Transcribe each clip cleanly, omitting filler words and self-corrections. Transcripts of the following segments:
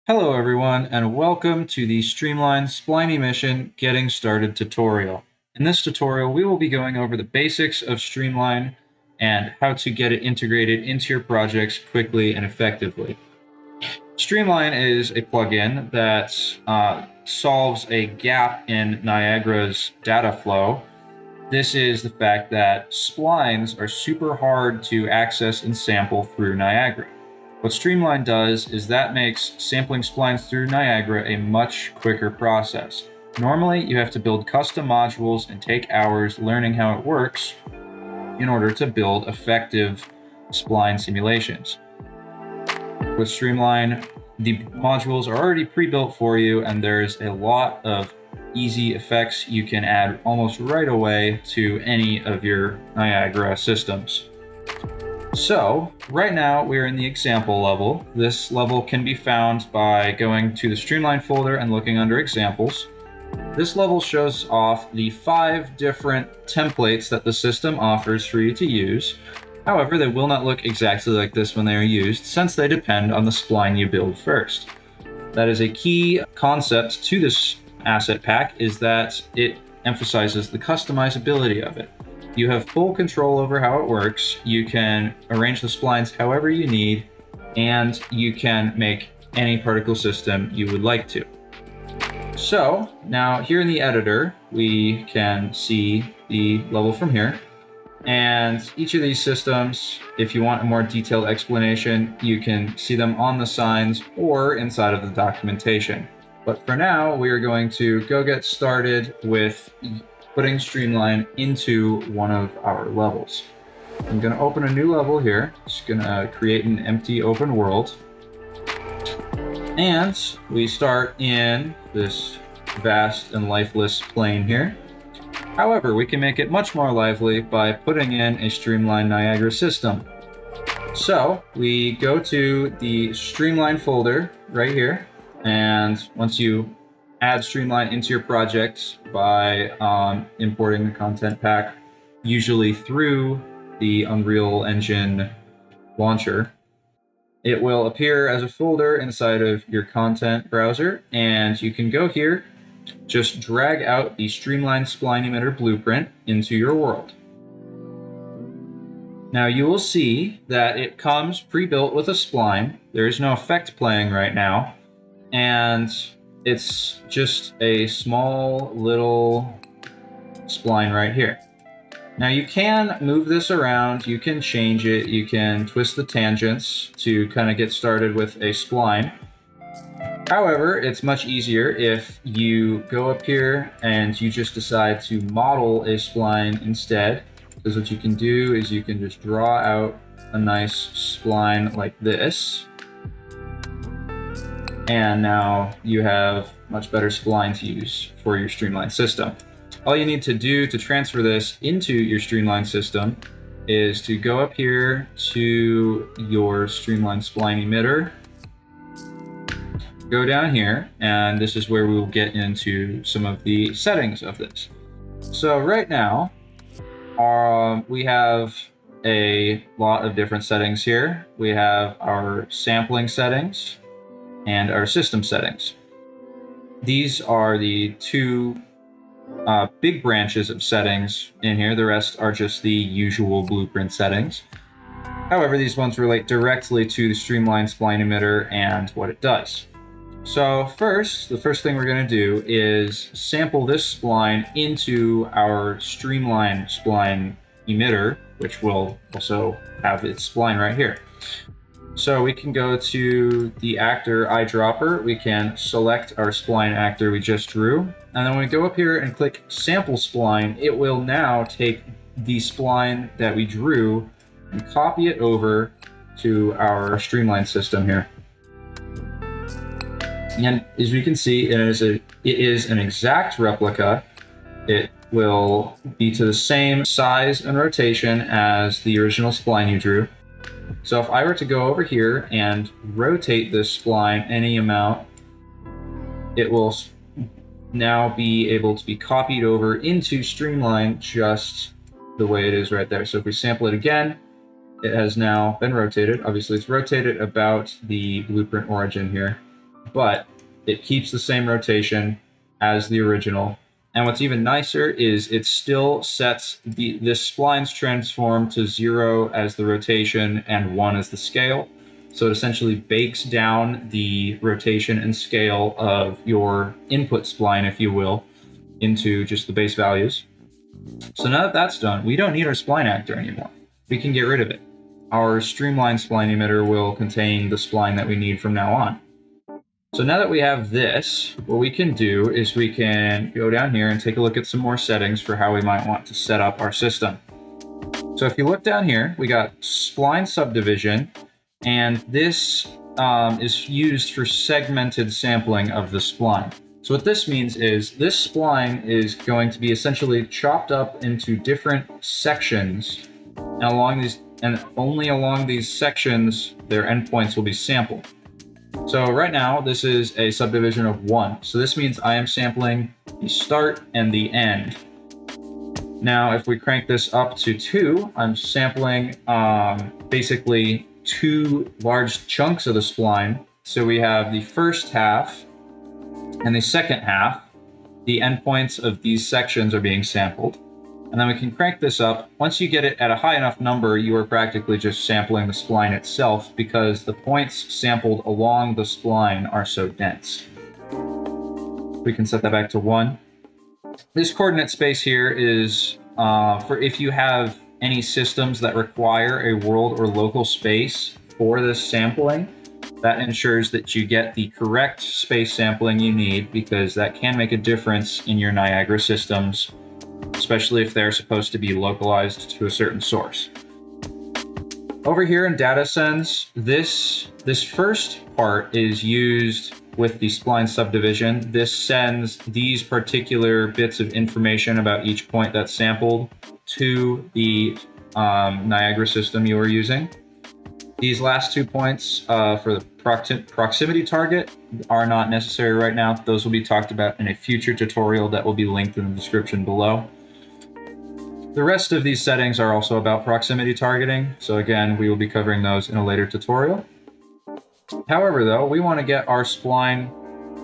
Hello everyone, and welcome to the Streamline Spline Emission Getting Started tutorial. In this tutorial, we will be going over the basics of Streamline and how to get it integrated into your projects quickly and effectively. Streamline is a plugin that solves a gap in Niagara's data flow. This is the fact that splines are super hard to access and sample through Niagara. What Streamline does is that makes sampling splines through Niagara a much quicker process. Normally, you have to build custom modules and take hours learning how it works in order to build effective spline simulations. With Streamline, the modules are already pre-built for you, and there's a lot of easy effects you can add almost right away to any of your Niagara systems. So right now we're in the example level. This level can be found by going to the Streamline folder and looking under examples. This level shows off the 5 different templates that the system offers for you to use. However, they will not look exactly like this when they are used, since they depend on the spline you build first. That is a key concept to this asset pack, is that it emphasizes the customizability of it. You have full control over how it works. You can arrange the splines however you need, and you can make any particle system you would like to. So now here in the editor, we can see the level from here. And each of these systems, if you want a more detailed explanation, you can see them on the signs or inside of the documentation. But for now, we are going to go get started with putting Streamline into one of our levels. I'm going to open a new level here. Just going to create an empty open world. And we start in this vast and lifeless plane here. However, we can make it much more lively by putting in a Streamline Niagara system. So we go to the Streamline folder right here, and once you add Streamline into your project by importing the content pack, usually through the Unreal Engine launcher, it will appear as a folder inside of your content browser, and you can go here. Just drag out the Streamline Spline Emitter blueprint into your world. Now you will see that it comes pre-built with a spline. There is no effect playing right now, and it's just a small little spline right here. Now you can move this around, you can change it, you can twist the tangents to kind of get started with a spline. However, it's much easier if you go up here and you just decide to model a spline instead. Because what you can do is you can just draw out a nice spline like this. And now you have much better spline to use for your Streamline system. All you need to do to transfer this into your Streamline system is to go up here to your Streamline Spline Emitter. Go down here, and this is where we will get into some of the settings of this. So right now, we have a lot of different settings here. We have our sampling settings and our system settings. These are the 2 big branches of settings in here. The rest are just the usual blueprint settings. However, these ones relate directly to the Streamline Spline Emitter and what it does. So the first thing we're going to do is sample this spline into our Streamline Spline Emitter, which will also have its spline right here. So we can go to the actor eyedropper, we can select our spline actor we just drew, and then when we go up here and click sample spline, it will now take the spline that we drew and copy it over to our Streamline system here. And as we can see, it is an exact replica. It will be to the same size and rotation as the original spline you drew. So if I were to go over here and rotate this spline any amount, it will now be able to be copied over into Streamline just the way it is right there. So if we sample it again, it has now been rotated. Obviously, it's rotated about the blueprint origin here. but it keeps the same rotation as the original. And what's even nicer is it still sets this spline's transform to 0 as the rotation and 1 as the scale. So it essentially bakes down the rotation and scale of your input spline, if you will, into just the base values. So now that that's done, we don't need our spline actor anymore. We can get rid of it. Our Streamline spline emitter will contain the spline that we need from now on. So now that we have this, what we can do is we can go down here and take a look at some more settings for how we might want to set up our system. So if you look down here, we got spline subdivision, and this is used for segmented sampling of the spline. So what this means is this spline is going to be essentially chopped up into different sections, and only along these sections their endpoints will be sampled. So right now this is a subdivision of 1. So this means I am sampling the start and the end. Now if we crank this up to 2, I'm sampling basically 2 large chunks of the spline. So we have the first half and the second half. The endpoints of these sections are being sampled. And then we can crank this up. Once you get it at a high enough number, you are practically just sampling the spline itself because the points sampled along the spline are so dense. We can set that back to 1. This coordinate space here is for if you have any systems that require a world or local space for this sampling. That ensures that you get the correct space sampling you need, because that can make a difference in your Niagara systems, especially if they're supposed to be localized to a certain source. Over here in data sends, this first part is used with the spline subdivision. This sends these particular bits of information about each point that's sampled to the Niagara system you are using. These last 2 points for the proximity target are not necessary right now. Those will be talked about in a future tutorial that will be linked in the description below. The rest of these settings are also about proximity targeting, so again, we will be covering those in a later tutorial. However, though, we want to get our spline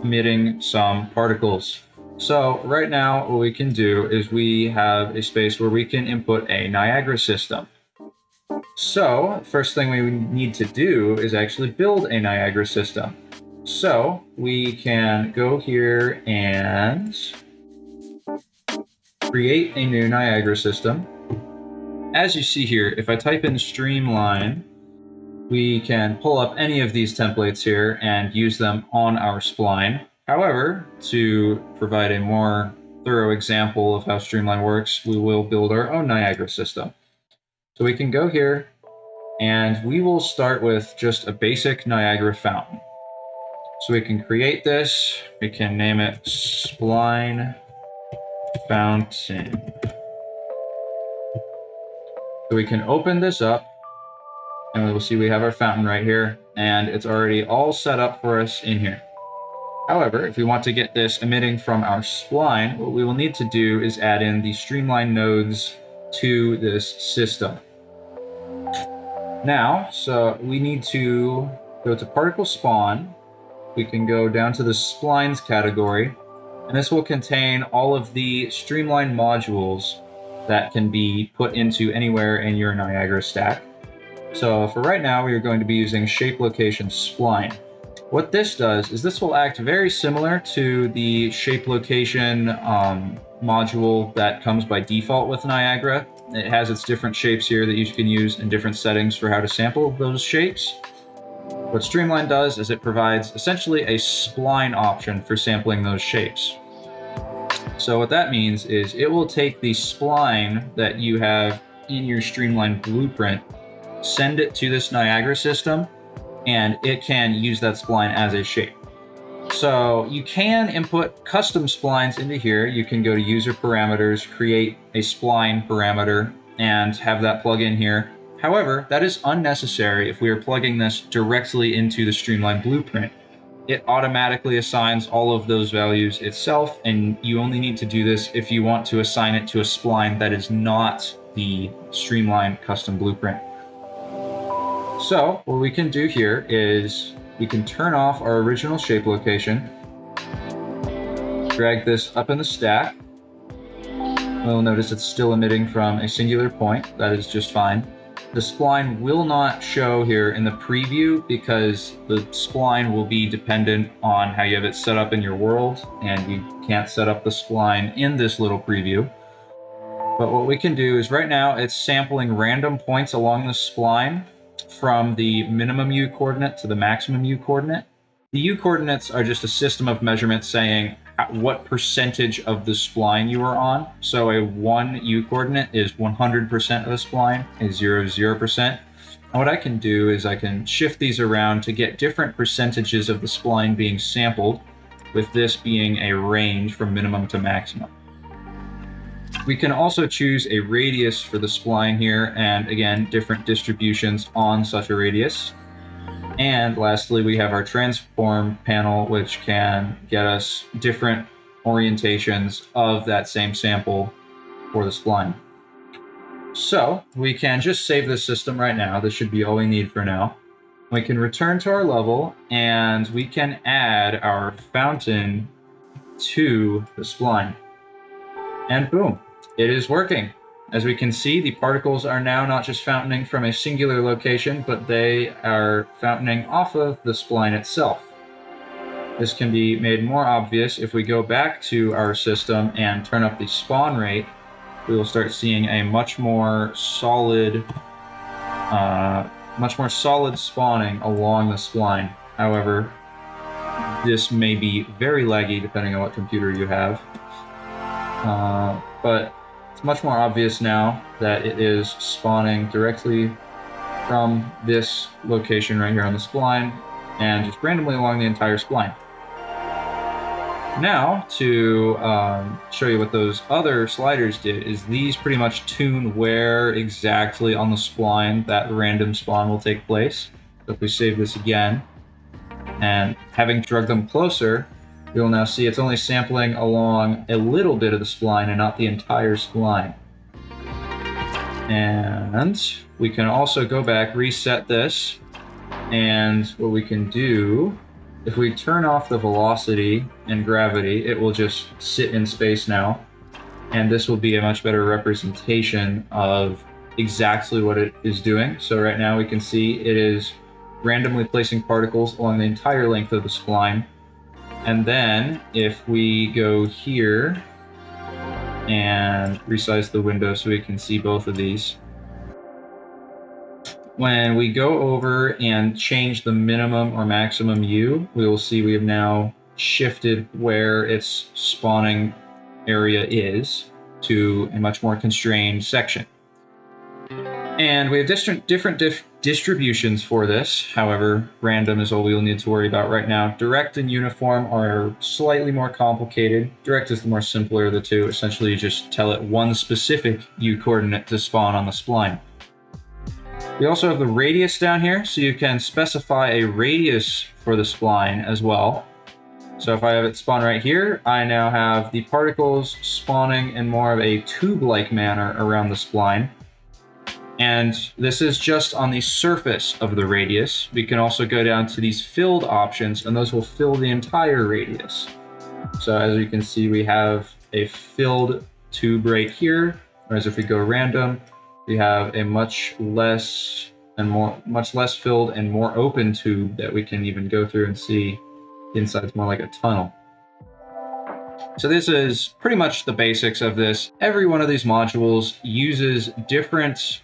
emitting some particles. So right now, what we can do is we have a space where we can input a Niagara system. So first thing we need to do is actually build a Niagara system. So we can go here and create a new Niagara system. As you see here, if I type in Streamline, we can pull up any of these templates here and use them on our spline. However, to provide a more thorough example of how Streamline works, we will build our own Niagara system. So we can go here and we will start with just a basic Niagara fountain. So we can create this, we can name it Spline Fountain. So we can open this up and we will see we have our fountain right here, and it's already all set up for us in here. However, if we want to get this emitting from our spline, what we will need to do is add in the Streamline nodes to this system. Now, so we need to go to particle spawn. We can go down to the splines category, and this will contain all of the Streamline modules that can be put into anywhere in your Niagara stack. So for right now, we are going to be using shape location spline. What this does is this will act very similar to the shape location module that comes by default with Niagara. It has its different shapes here that you can use in different settings for how to sample those shapes. What Streamline does is it provides essentially a spline option for sampling those shapes. So what that means is it will take the spline that you have in your Streamline blueprint, send it to this Niagara system, and it can use that spline as a shape. So you can input custom splines into here. You can go to user parameters, create a spline parameter, and have that plug in here. However, that is unnecessary if we are plugging this directly into the Streamline blueprint. It automatically assigns all of those values itself, and you only need to do this if you want to assign it to a spline that is not the Streamline custom blueprint. So what we can do here is we can turn off our original shape location, drag this up in the stack. We'll notice it's still emitting from a singular point. That is just fine. The spline will not show here in the preview because the spline will be dependent on how you have it set up in your world, and you can't set up the spline in this little preview. But what we can do is right now it's sampling random points along the spline from the minimum U coordinate to the maximum U coordinate. The U coordinates are just a system of measurements saying what percentage of the spline you are on. So a 1 U coordinate is 100% of the spline, a 0 is 0%. And what I can do is I can shift these around to get different percentages of the spline being sampled, with this being a range from minimum to maximum. We can also choose a radius for the spline here, and again, different distributions on such a radius. And lastly, we have our transform panel, which can get us different orientations of that same sample for the spline. So we can just save this system right now. This should be all we need for now. We can return to our level, and we can add our fountain to the spline. And boom, it is working. As we can see, the particles are now not just fountaining from a singular location, but they are fountaining off of the spline itself. This can be made more obvious if we go back to our system and turn up the spawn rate. We will start seeing a much more solid spawning along the spline. However, this may be very laggy depending on what computer you have. But it's much more obvious now that it is spawning directly from this location right here on the spline and just randomly along the entire spline. Now, to show you what those other sliders did, is these pretty much tune where exactly on the spline that random spawn will take place. So if we save this again, and having drugged them closer, you'll now see it's only sampling along a little bit of the spline and not the entire spline. And we can also go back, reset this, and what we can do, if we turn off the velocity and gravity, it will just sit in space now, and this will be a much better representation of exactly what it is doing. So right now we can see it is randomly placing particles along the entire length of the spline. And then if we go here and resize the window so we can see both of these, when we go over and change the minimum or maximum U, we will see we have now shifted where its spawning area is to a much more constrained section. And we have different distributions for this. However, random is all we'll need to worry about right now. Direct and uniform are slightly more complicated. Direct is the more simpler of the two. Essentially, you just tell it one specific U coordinate to spawn on the spline. We also have the radius down here, so you can specify a radius for the spline as well. So if I have it spawn right here, I now have the particles spawning in more of a tube-like manner around the spline. And this is just on the surface of the radius. We can also go down to these filled options, and those will fill the entire radius. So as you can see, we have a filled tube right here, whereas if we go random, we have a much less filled and more open tube that we can even go through and see. The inside's more like a tunnel. So this is pretty much the basics of this. Every one of these modules uses different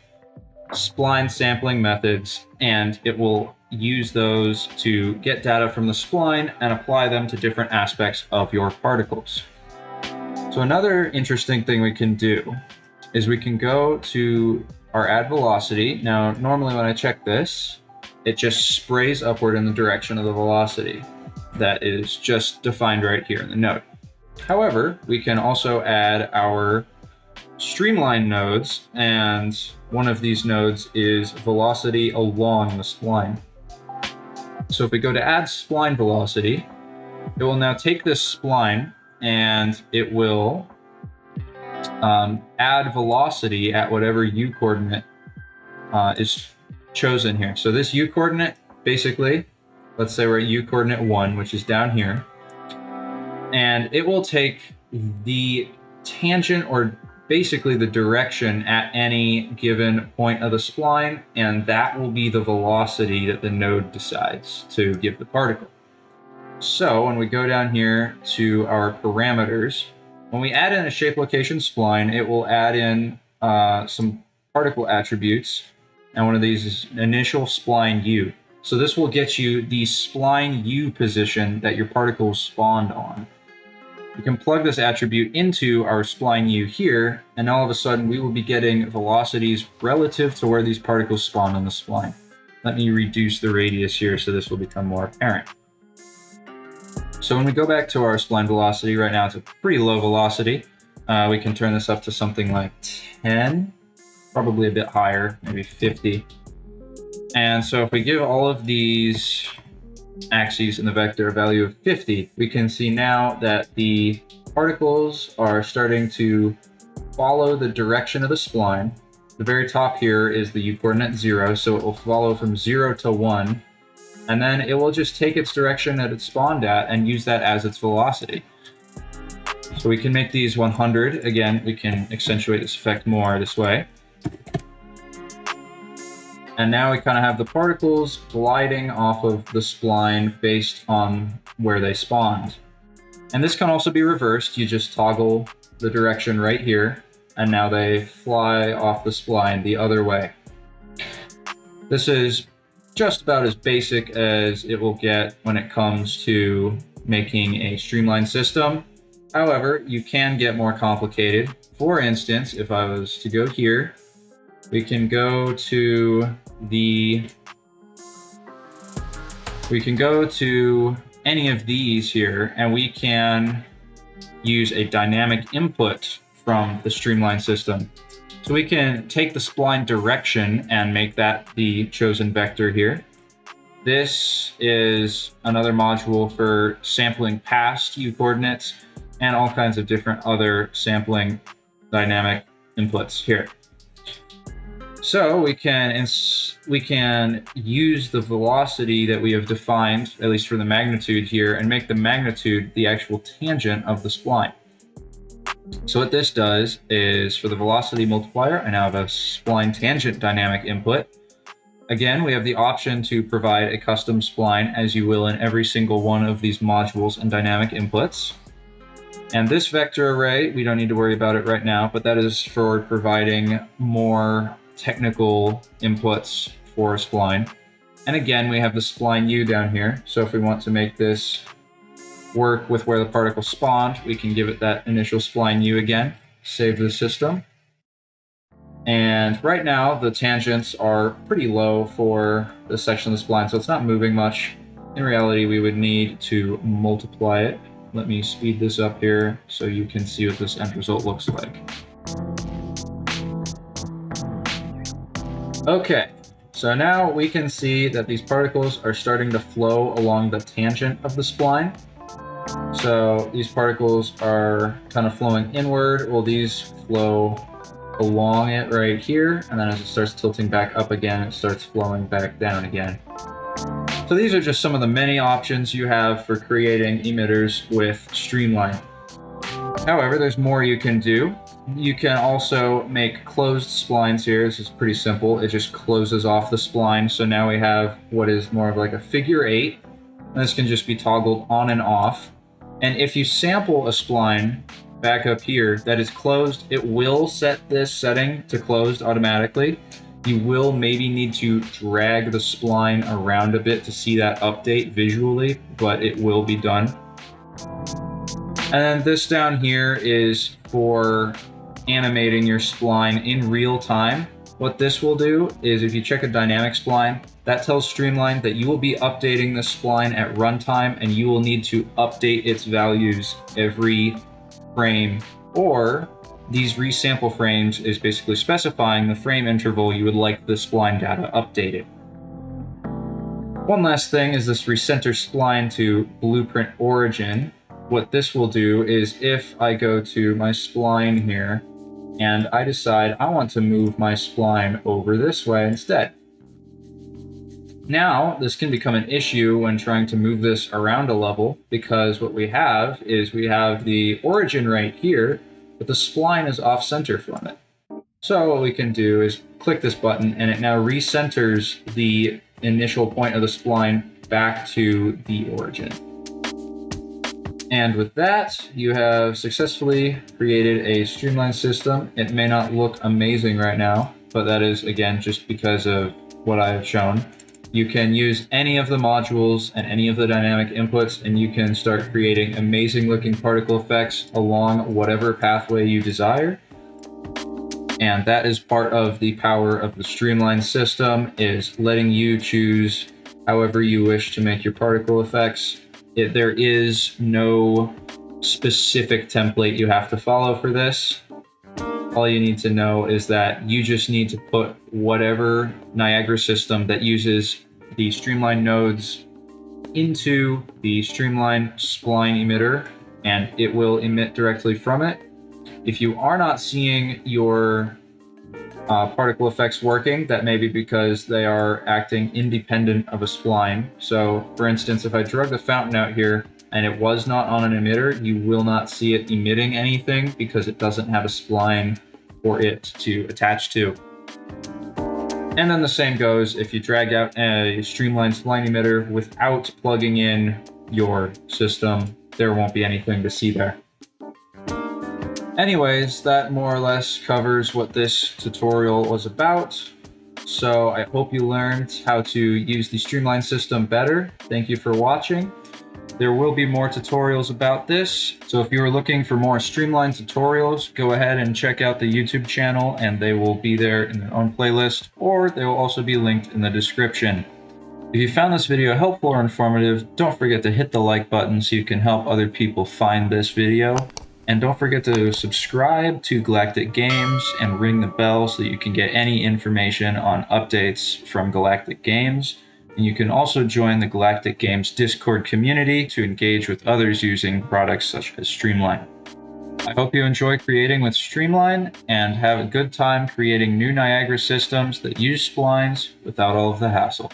spline sampling methods, and it will use those to get data from the spline and apply them to different aspects of your particles. So another interesting thing we can do is we can go to our add velocity. Now, normally when I check this, it just sprays upward in the direction of the velocity that is just defined right here in the node. However, we can also add our streamline nodes, and one of these nodes is velocity along the spline. So if we go to add spline velocity, it will now take this spline and it will add velocity at whatever U coordinate is chosen here. So this U coordinate basically let's say we're at U coordinate 1, which is down here, and it will take the tangent, or basically the direction at any given point of the spline, and that will be the velocity that the node decides to give the particle. So when we go down here to our parameters, when we add in a shape location spline, it will add in some particle attributes, and one of these is initial spline U. So this will get you the spline U position that your particle spawned on. We can plug this attribute into our spline U here, and all of a sudden we will be getting velocities relative to where these particles spawn on the spline. Let me reduce the radius here so this will become more apparent. So when we go back to our spline velocity, right now it's a pretty low velocity. We can turn this up to something like 10, probably a bit higher, maybe 50. And so if we give all of these axes in the vector a value of 50, we can see now that the particles are starting to follow the direction of the spline. The very top here is the U coordinate 0, so it will follow from 0 to 1. And then it will just take its direction that it spawned at and use that as its velocity. So we can make these 100. Again, we can accentuate this effect more this way. And now we kind of have the particles gliding off of the spline based on where they spawned. And this can also be reversed. You just toggle the direction right here, and now they fly off the spline the other way. This is just about as basic as it will get when it comes to making a streamlined system. However, you can get more complicated. For instance, if I was to go here, we can go to any of these here, and we can use a dynamic input from the Streamline system. So we can take the spline direction and make that the chosen vector here. This is another module for sampling past U coordinates and all kinds of different other sampling dynamic inputs here. So we can use the velocity that we have defined, at least for the magnitude here, and make the magnitude the actual tangent of the spline. So what this does is, for the velocity multiplier, I now have a spline tangent dynamic input. Again, we have the option to provide a custom spline, as you will in every single one of these modules and dynamic inputs. And this vector array, we don't need to worry about it right now, but that is for providing more technical inputs for a spline. And again, we have the spline U down here. So if we want to make this work with where the particle spawned, we can give it that initial spline U again, save the system. And right now, the tangents are pretty low for this section of the spline, so it's not moving much. In reality, we would need to multiply it. Let me speed this up here so you can see what this end result looks like. Okay, so now we can see that these particles are starting to flow along the tangent of the spline. So these particles are kind of flowing inward. Well, these flow along it right here, and then as it starts tilting back up again, it starts flowing back down again. So these are just some of the many options you have for creating emitters with Streamline. However, there's more you can do. You can also make closed splines here. This is pretty simple. It just closes off the spline. So now we have what is more of like a figure 8. And this can just be toggled on and off. And if you sample a spline back up here that is closed, it will set this setting to closed automatically. You will maybe need to drag the spline around a bit to see that update visually, but it will be done. And then this down here is for animating your spline in real time. What this will do is, if you check a dynamic spline, that tells Streamline that you will be updating the spline at runtime, and you will need to update its values every frame, or these resample frames is basically specifying the frame interval you would like the spline data updated. One last thing is this recenter spline to blueprint origin. What this will do is, if I go to my spline here and I decide I want to move my spline over this way instead, Now, this can become an issue when trying to move this around a level, because what we have is we have the origin right here, but the spline is off center from it. So what we can do is click this button, and it now recenters the initial point of the spline back to the origin. And with that, you have successfully created a streamlined system. It may not look amazing right now, but that is, again, just because of what I have shown. You can use any of the modules and any of the dynamic inputs, and you can start creating amazing looking particle effects along whatever pathway you desire. And that is part of the power of the Streamline system, is letting you choose however you wish to make your particle effects. There is no specific template you have to follow for this. All you need to know is that you just need to put whatever Niagara system that uses the Streamline nodes into the Streamline spline emitter, and it will emit directly from it. If you are not seeing your particle effects working, that may be because they are acting independent of a spline. So, for instance, if I drug the fountain out here and it was not on an emitter, you will not see it emitting anything because it doesn't have a spline for it to attach to. And then the same goes if you drag out a Streamline spline emitter without plugging in your system, there won't be anything to see there. Anyways, that more or less covers what this tutorial was about. So I hope you learned how to use the Streamline system better. Thank you for watching. There will be more tutorials about this. So if you are looking for more Streamline tutorials, go ahead and check out the YouTube channel, and they will be there in their own playlist, or they will also be linked in the description. If you found this video helpful or informative, don't forget to hit the like button so you can help other people find this video. And don't forget to subscribe to Galacticc Games and ring the bell so that you can get any information on updates from Galacticc Games. And you can also join the Galacticc Games Discord community to engage with others using products such as Streamline. I hope you enjoy creating with Streamline and have a good time creating new Niagara systems that use splines without all of the hassle.